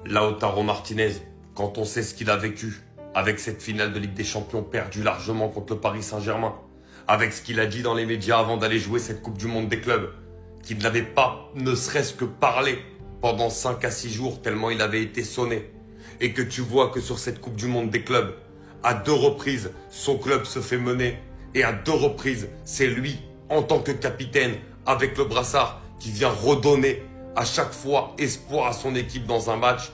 Lautaro Martinez, quand on sait ce qu'il a vécu avec cette finale de Ligue des Champions perdue largement contre le Paris Saint-Germain, avec ce qu'il a dit dans les médias avant d'aller jouer cette Coupe du Monde des clubs, qu'il n'avait pas ne serait-ce que parlé pendant 5 à 6 jours tellement il avait été sonné, et que tu vois que sur cette Coupe du Monde des clubs, à 2 reprises, son club se fait mener, et à 2 reprises, c'est lui, en tant que capitaine, avec le brassard, qui vient redonner à chaque fois espoir à son équipe dans un match.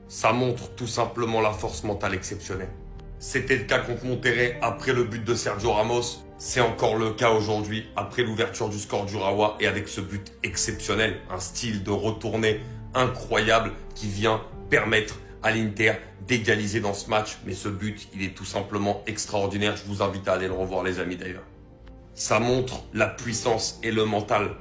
Ça montre tout simplement la force mentale exceptionnelle. C'était le cas contre Monterrey après le but de Sergio Ramos. C'est encore le cas aujourd'hui après l'ouverture du score d'Urawa et avec ce but exceptionnel. Un style de retournée incroyable qui vient permettre à l'Inter d'égaliser dans ce match. Mais ce but, il est tout simplement extraordinaire. Je vous invite à aller le revoir les amis d'ailleurs. Ça montre la puissance et le mental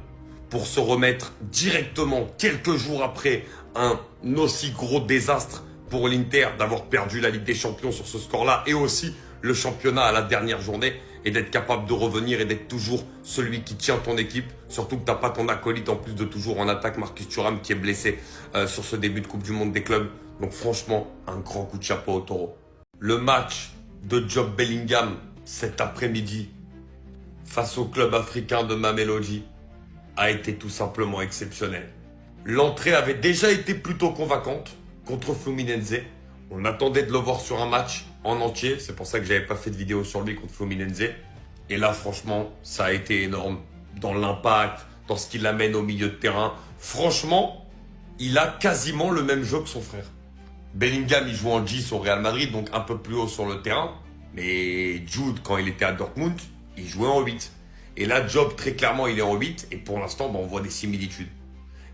pour se remettre directement quelques jours après un aussi gros désastre pour l'Inter d'avoir perdu la Ligue des Champions sur ce score-là et aussi le championnat à la dernière journée et d'être capable de revenir et d'être toujours celui qui tient ton équipe, surtout que tu n'as pas ton acolyte en plus de toujours en attaque Marcus Thuram qui est blessé sur ce début de Coupe du Monde des clubs. Donc franchement, un grand coup de chapeau au Taureau. Le match de Job Bellingham cet après-midi face au club africain de Mamelodi a été tout simplement exceptionnel. L'entrée avait déjà été plutôt convaincante contre Fluminense. On attendait de le voir sur un match en entier. C'est pour ça que j'avais pas fait de vidéo sur lui contre Fluminense. Et là, franchement, ça a été énorme. Dans l'impact, dans ce qu'il amène au milieu de terrain. Franchement, il a quasiment le même jeu que son frère. Bellingham, il joue en 10 au Real Madrid, donc un peu plus haut sur le terrain. Mais Jude, quand il était à Dortmund, il jouait en 8. Et là, Job, très clairement, il est en 8. Et pour l'instant, on voit des similitudes.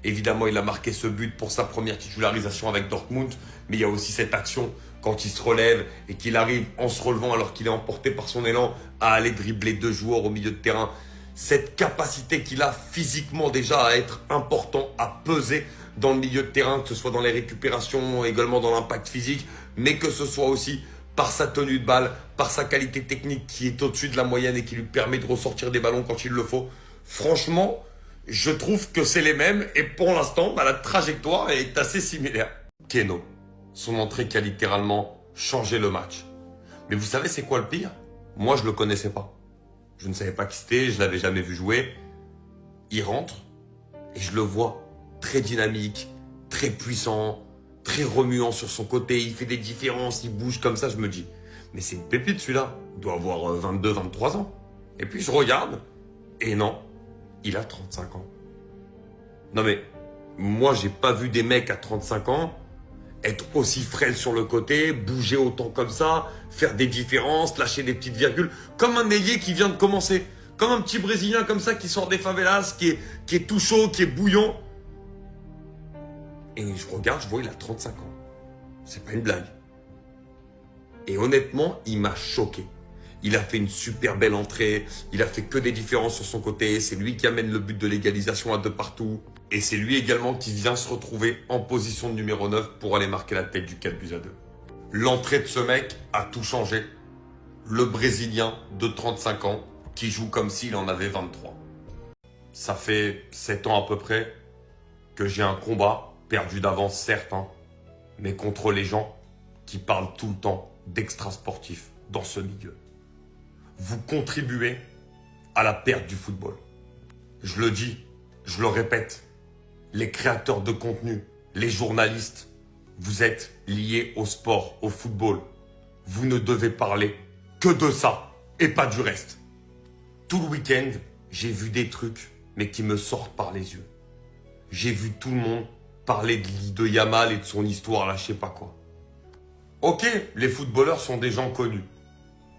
Évidemment, il a marqué ce but pour sa première titularisation avec Dortmund. Mais il y a aussi cette action quand il se relève et qu'il arrive en se relevant alors qu'il est emporté par son élan à aller dribbler 2 joueurs au milieu de terrain. Cette capacité qu'il a physiquement déjà à être important, à peser dans le milieu de terrain, que ce soit dans les récupérations, également dans l'impact physique, mais que ce soit aussi par sa tenue de balle, par sa qualité technique qui est au-dessus de la moyenne et qui lui permet de ressortir des ballons quand il le faut. Franchement, je trouve que c'est les mêmes et pour l'instant, la trajectoire est assez similaire. Keno, son entrée qui a littéralement changé le match. Mais vous savez c'est quoi le pire? Moi je le connaissais pas. Je ne savais pas qui c'était, je l'avais jamais vu jouer. Il rentre et je le vois très dynamique, très puissant, très remuant sur son côté, il fait des différences, il bouge comme ça, je me dis, mais c'est une pépite celui-là, il doit avoir 22, 23 ans. Et puis je regarde, et non, il a 35 ans. Non mais, moi j'ai pas vu des mecs à 35 ans être aussi frêles sur le côté, bouger autant comme ça, faire des différences, lâcher des petites virgules, comme un ailier qui vient de commencer, comme un petit Brésilien comme ça qui sort des favelas, qui est tout chaud, qui est bouillant. Et je regarde, je vois, il a 35 ans. C'est pas une blague. Et honnêtement, il m'a choqué. Il a fait une super belle entrée. Il a fait que des différences sur son côté. C'est lui qui amène le but de l'égalisation à 2 partout. Et c'est lui également qui vient se retrouver en position de numéro 9 pour aller marquer la tête du 4-2. L'entrée de ce mec a tout changé. Le Brésilien de 35 ans qui joue comme s'il en avait 23. Ça fait 7 ans à peu près que j'ai un combat perdu d'avance, certes, mais contre les gens qui parlent tout le temps d'extra-sportifs dans ce milieu. Vous contribuez à la perte du football. Je le dis, je le répète, les créateurs de contenu, les journalistes, vous êtes liés au sport, au football. Vous ne devez parler que de ça et pas du reste. Tout le week-end, j'ai vu des trucs, mais qui me sortent par les yeux. J'ai vu tout le monde parler de Yamal et de son histoire, là, je sais pas quoi. Ok, les footballeurs sont des gens connus.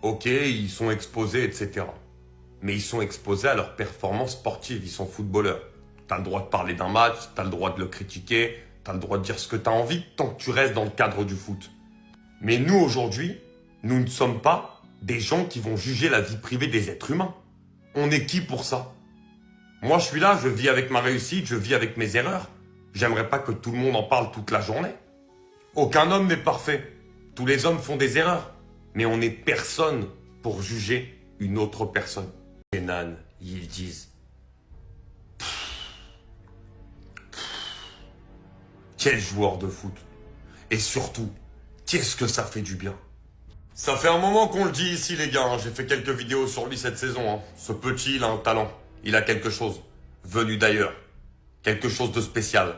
Ok, ils sont exposés, etc. Mais ils sont exposés à leur performance sportive, ils sont footballeurs. T'as le droit de parler d'un match, t'as le droit de le critiquer, t'as le droit de dire ce que t'as envie, tant que tu restes dans le cadre du foot. Mais nous, aujourd'hui, nous ne sommes pas des gens qui vont juger la vie privée des êtres humains. On est qui pour ça? Moi, je suis là, je vis avec ma réussite, je vis avec mes erreurs. J'aimerais pas que tout le monde en parle toute la journée. Aucun homme n'est parfait. Tous les hommes font des erreurs. Mais on n'est personne pour juger une autre personne. Kenan, ils disent. Quel joueur de foot. Et surtout, qu'est-ce que ça fait du bien. Ça fait un moment qu'on le dit ici les gars, hein. J'ai fait quelques vidéos sur lui cette saison. Hein. Ce petit, il a un talent, il a quelque chose, venu d'ailleurs, quelque chose de spécial.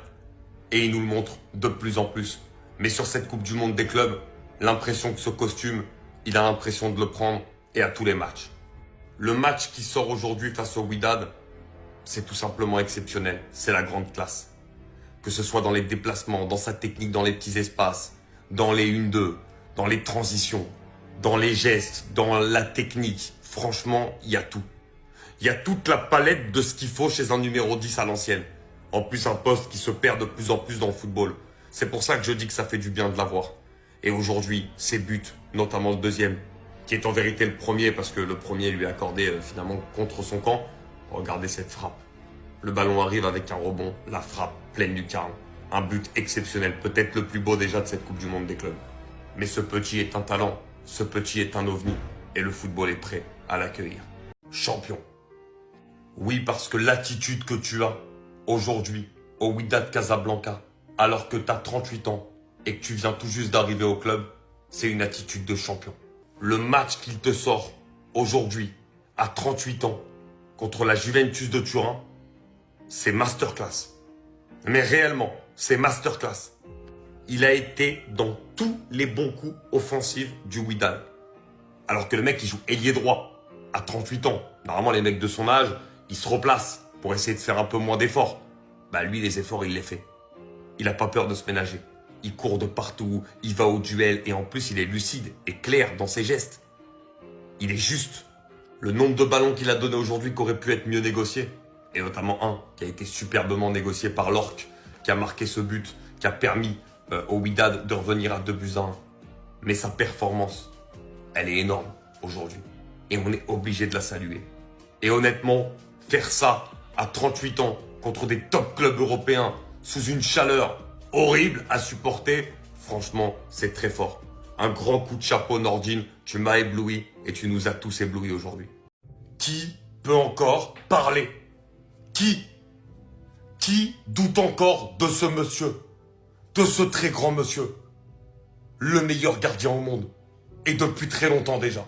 Et il nous le montre de plus en plus. Mais sur cette Coupe du Monde des clubs, l'impression que ce costume, il a l'impression de le prendre et à tous les matchs. Le match qui sort aujourd'hui face au Wydad, c'est tout simplement exceptionnel. C'est la grande classe. Que ce soit dans les déplacements, dans sa technique, dans les petits espaces, dans les 1-2, dans les transitions, dans les gestes, dans la technique. Franchement, il y a tout. Il y a toute la palette de ce qu'il faut chez un numéro 10 à l'ancienne. En plus, un poste qui se perd de plus en plus dans le football. C'est pour ça que je dis que ça fait du bien de l'avoir. Et aujourd'hui, ses buts, notamment le deuxième, qui est en vérité le premier, parce que le premier lui est accordé finalement contre son camp. Regardez cette frappe. Le ballon arrive avec un rebond, la frappe pleine du carreau. Un but exceptionnel, peut-être le plus beau déjà de cette Coupe du Monde des clubs. Mais ce petit est un talent, ce petit est un ovni, et le football est prêt à l'accueillir. Champion. Oui, parce que l'attitude que tu as aujourd'hui au Wydad Casablanca, alors que tu as 38 ans et que tu viens tout juste d'arriver au club, c'est une attitude de champion. Le match qu'il te sort aujourd'hui, à 38 ans, contre la Juventus de Turin, c'est masterclass. Mais réellement, c'est masterclass. Il a été dans tous les bons coups offensifs du Wydad. Alors que le mec, il joue ailier droit à 38 ans. Normalement, les mecs de son âge, ils se replacent pour essayer de faire un peu moins d'efforts. Bah lui, les efforts, il les fait. Il n'a pas peur de se ménager. Il court de partout, il va au duel et en plus, il est lucide et clair dans ses gestes. Il est juste. Le nombre de ballons qu'il a donné aujourd'hui qui aurait pu être mieux négocié, et notamment un qui a été superbement négocié par l'Orque, qui a marqué ce but, qui a permis au Wydad de revenir à 2-1. Mais sa performance, elle est énorme aujourd'hui. Et on est obligé de la saluer. Et honnêtement, faire ça à 38 ans contre des top clubs européens sous une chaleur horrible à supporter, franchement, c'est très fort. Un grand coup de chapeau Nordin, tu m'as ébloui et tu nous as tous éblouis aujourd'hui. Qui peut encore parler? Qui doute encore de ce monsieur? De ce très grand monsieur? Le meilleur gardien au monde. Et depuis très longtemps déjà.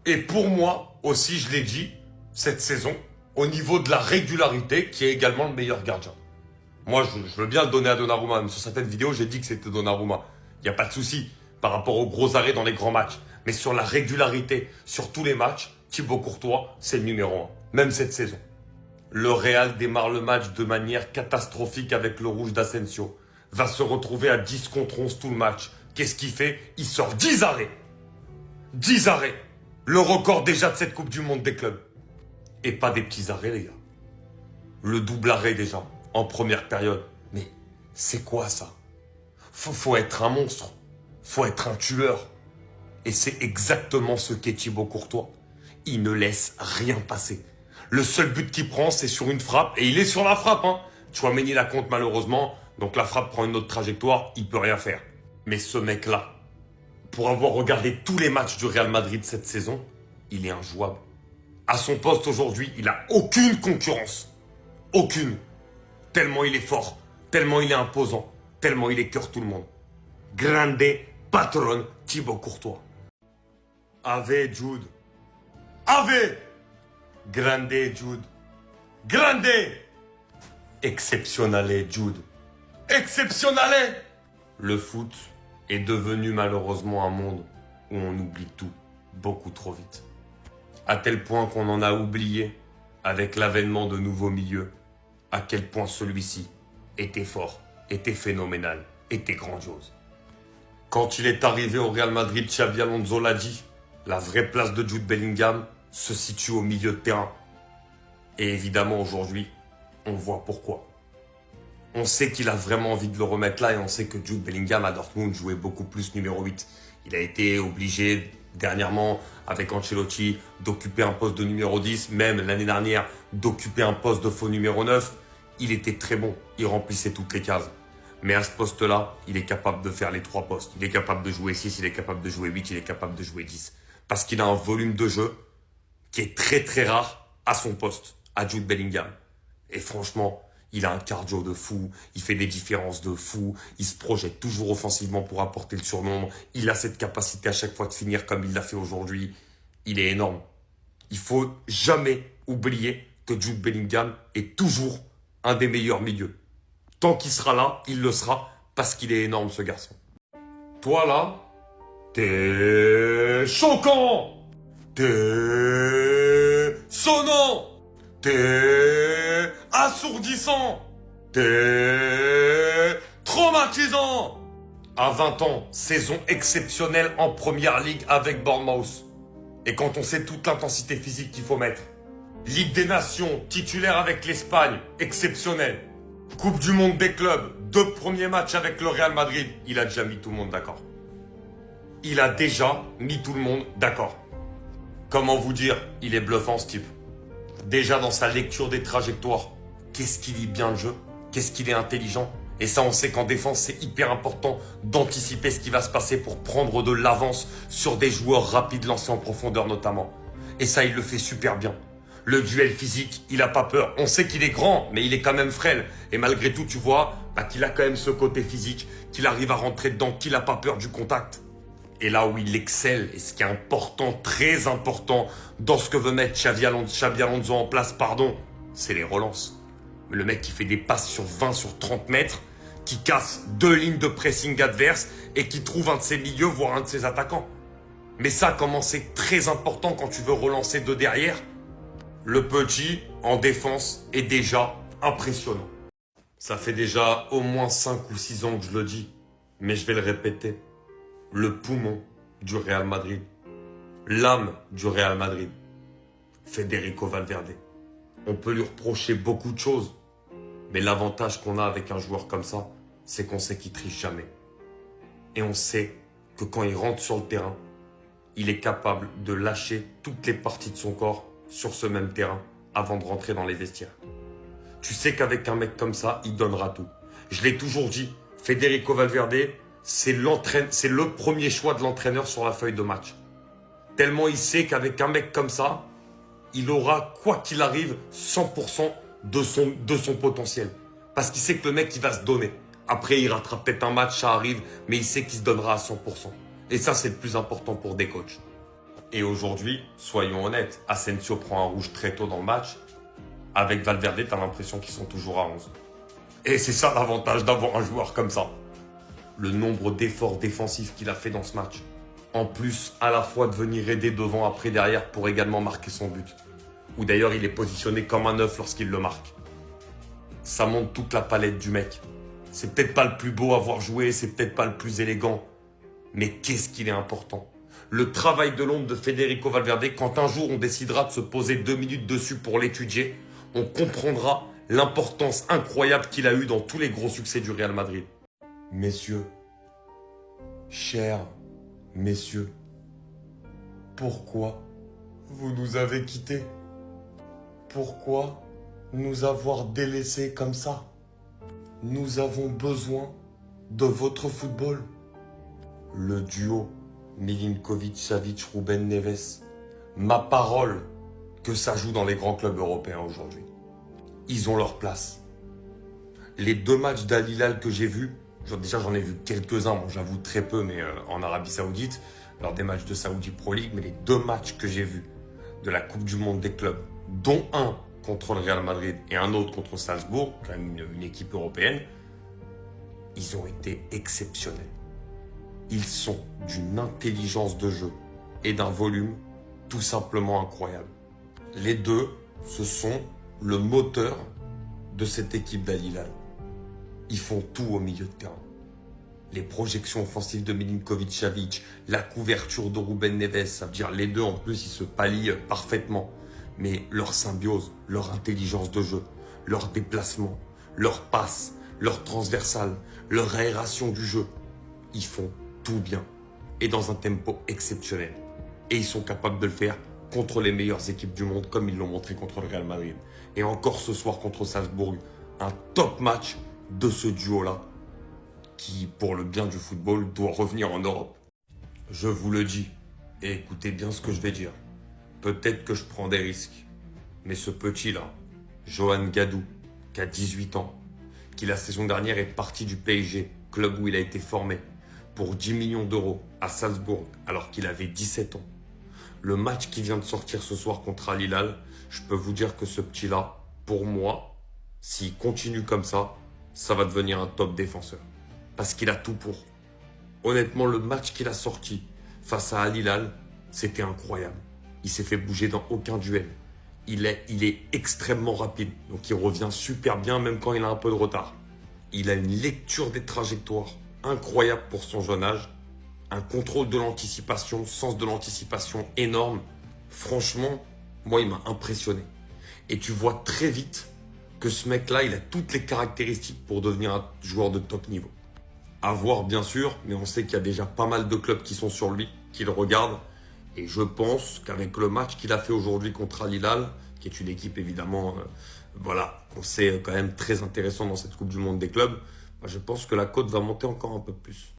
Et pour moi, aussi, je l'ai dit, cette saison, au niveau de la régularité, qui est également le meilleur gardien. Moi, je veux bien le donner à Donnarumma. Même sur certaines vidéos, j'ai dit que c'était Donnarumma. Il n'y a pas de souci par rapport aux gros arrêts dans les grands matchs. Mais sur la régularité, sur tous les matchs, Thibaut Courtois, c'est le numéro 1. Même cette saison. Le Real démarre le match de manière catastrophique avec le rouge d'Asensio. Va se retrouver à 10 contre 11 tout le match. Qu'est-ce qu'il fait? Il sort 10 arrêts. 10 arrêts. Le record déjà de cette Coupe du Monde des clubs. Et pas des petits arrêts, les gars. Le double arrêt déjà, en première période. Mais c'est quoi ça? Faut être un monstre. Faut être un tueur. Et c'est exactement ce qu'est Thibaut Courtois. Il ne laisse rien passer. Le seul but qu'il prend, c'est sur une frappe. Et il est sur la frappe, hein. Tchouaméni la compte malheureusement. Donc la frappe prend une autre trajectoire. Il peut rien faire. Mais ce mec-là, pour avoir regardé tous les matchs du Real Madrid cette saison, il est injouable. À son poste aujourd'hui, il n'a aucune concurrence. Aucune. Tellement il est fort, tellement il est imposant, tellement il écœure tout le monde. Grande patron Thibaut Courtois. Ave Jude. Ave. Grande Jude. Grande. Exceptionnale Jude. Exceptionnale. Le foot est devenu malheureusement un monde où on oublie tout beaucoup trop vite. À tel point qu'on en a oublié, avec l'avènement de nouveaux milieux, à quel point celui-ci était fort, était phénoménal, était grandiose. Quand il est arrivé au Real Madrid, Xabi Alonso l'a dit, la vraie place de Jude Bellingham se situe au milieu de terrain. Et évidemment aujourd'hui, on voit pourquoi. On sait qu'il a vraiment envie de le remettre là et on sait que Jude Bellingham à Dortmund jouait beaucoup plus numéro 8. Il a été obligé dernièrement avec Ancelotti d'occuper un poste de numéro 10, même l'année dernière d'occuper un poste de faux numéro 9. Il était très bon, il remplissait toutes les cases. Mais à ce poste-là, il est capable de faire les 3 postes. Il est capable de jouer 6, il est capable de jouer 8, il est capable de jouer 10. Parce qu'il a un volume de jeu qui est très très rare à son poste, à Jude Bellingham. Et franchement, Il a un cardio de fou, il fait des différences de fou, il se projette toujours offensivement pour apporter le surnombre. Il a cette capacité à chaque fois de finir comme il l'a fait aujourd'hui. Il est énorme. Il faut jamais oublier que Jude Bellingham est toujours un des meilleurs milieux. Tant qu'il sera là, il le sera parce qu'il est énorme ce garçon. Toi là, t'es choquant, t'es sonnant, t'es assourdissant, t'es traumatisant. À 20 ans, saison exceptionnelle en première ligue avec Bournemouth. Et quand on sait toute l'intensité physique qu'il faut mettre. Ligue des Nations, titulaire avec l'Espagne, exceptionnel. Coupe du monde des clubs, 2 premiers matchs avec le Real Madrid, il a déjà mis tout le monde d'accord. Il a déjà mis tout le monde d'accord. Comment vous dire, il est bluffant ce type. Déjà dans sa lecture des trajectoires, qu'est-ce qu'il lit bien le jeu, qu'est-ce qu'il est intelligent. Et ça, on sait qu'en défense, c'est hyper important d'anticiper ce qui va se passer pour prendre de l'avance sur des joueurs rapides lancés en profondeur notamment. Et ça, il le fait super bien. Le duel physique, il a pas peur. On sait qu'il est grand, mais il est quand même frêle. Et malgré tout, tu vois qu'il a quand même ce côté physique, qu'il arrive à rentrer dedans, qu'il a pas peur du contact. Et là où il excelle, et ce qui est important, très important, dans ce que veut mettre Xabi Alonso en place, c'est les relances. Le mec qui fait des passes sur 20, sur 30 mètres, qui casse 2 lignes de pressing adverse et qui trouve un de ses milieux, voire un de ses attaquants. Mais ça, comment c'est très important quand tu veux relancer de derrière. Le petit, en défense, est déjà impressionnant. Ça fait déjà au moins 5 ou 6 ans que je le dis, mais je vais le répéter. Le poumon du Real Madrid, l'âme du Real Madrid, Federico Valverde. On peut lui reprocher beaucoup de choses, mais l'avantage qu'on a avec un joueur comme ça, c'est qu'on sait qu'il triche jamais. Et on sait que quand il rentre sur le terrain, il est capable de lâcher toutes les parties de son corps sur ce même terrain avant de rentrer dans les vestiaires. Tu sais qu'avec un mec comme ça, il donnera tout. Je l'ai toujours dit, Federico Valverde, c'est le premier choix de l'entraîneur sur la feuille de match. Tellement il sait qu'avec un mec comme ça, il aura, quoi qu'il arrive, 100% de son potentiel. Parce qu'il sait que le mec, il va se donner. Après, il rattrape peut-être un match, ça arrive, mais il sait qu'il se donnera à 100%. Et ça, c'est le plus important pour des coachs. Et aujourd'hui, soyons honnêtes, Asensio prend un rouge très tôt dans le match. Avec Valverde, t'as l'impression qu'ils sont toujours à 11. Et c'est ça l'avantage d'avoir un joueur comme ça. Le nombre d'efforts défensifs qu'il a fait dans ce match. En plus, à la fois de venir aider devant, après, derrière, pour également marquer son but. Ou d'ailleurs, il est positionné comme un 9 lorsqu'il le marque. Ça montre toute la palette du mec. C'est peut-être pas le plus beau à voir jouer, c'est peut-être pas le plus élégant. Mais qu'est-ce qu'il est important. Le travail de l'ombre de Federico Valverde, quand un jour on décidera de se poser 2 minutes dessus pour l'étudier, on comprendra l'importance incroyable qu'il a eue dans tous les gros succès du Real Madrid. Messieurs, chers messieurs, pourquoi vous nous avez quittés? Pourquoi nous avoir délaissés comme ça? Nous avons besoin de votre football. Le duo Milinkovic-Savic, Ruben Neves. Ma parole que ça joue dans les grands clubs européens aujourd'hui. Ils ont leur place. Les 2 matchs d'Al Hilal que j'ai vus, déjà j'en ai vu quelques-uns, bon, j'avoue très peu, mais en Arabie Saoudite, lors des matchs de Saudi Pro League, mais les 2 matchs que j'ai vus de la Coupe du Monde des clubs, dont un contre le Real Madrid et un autre contre Salzbourg, quand même une équipe européenne, ils ont été exceptionnels. Ils sont d'une intelligence de jeu et d'un volume tout simplement incroyable. Les deux, ce sont le moteur de cette équipe d'Al Hilal. Ils font tout au milieu de terrain. Les projections offensives de Milinkovic-Savic, la couverture de Ruben Neves, ça veut dire les deux en plus, ils se pallient parfaitement. Mais leur symbiose, leur intelligence de jeu, leur déplacement, leur passe, leur transversale, leur aération du jeu, ils font tout bien et dans un tempo exceptionnel. Et ils sont capables de le faire contre les meilleures équipes du monde comme ils l'ont montré contre le Real Madrid. Et encore ce soir contre Salzbourg, un top match de ce duo-là qui, pour le bien du football, doit revenir en Europe. Je vous le dis, et écoutez bien ce que je vais dire. Peut-être que je prends des risques, mais ce petit-là, Johan Gadou, qui a 18 ans, qui la saison dernière est parti du PSG, club où il a été formé, pour 10 millions d'euros à Salzbourg alors qu'il avait 17 ans. Le match qui vient de sortir ce soir contre Al Hilal, je peux vous dire que ce petit-là, pour moi, s'il continue comme ça va devenir un top défenseur. Parce qu'il a tout pour. Honnêtement, le match qu'il a sorti face à Al Hilal, c'était incroyable. Il s'est fait bouger dans aucun duel. Il est extrêmement rapide, donc il revient super bien même quand il a un peu de retard. Il a une lecture des trajectoires incroyable pour son jeune âge, un contrôle de l'anticipation, sens de l'anticipation énorme. Franchement, moi il m'a impressionné. Et tu vois très vite que ce mec-là, il a toutes les caractéristiques pour devenir un joueur de top niveau. À voir bien sûr, mais on sait qu'il y a déjà pas mal de clubs qui sont sur lui, qui le regardent. Et je pense qu'avec le match qu'il a fait aujourd'hui contre Al Hilal, qui est une équipe évidemment, qu'on sait quand même très intéressant dans cette Coupe du Monde des clubs, je pense que la cote va monter encore un peu plus.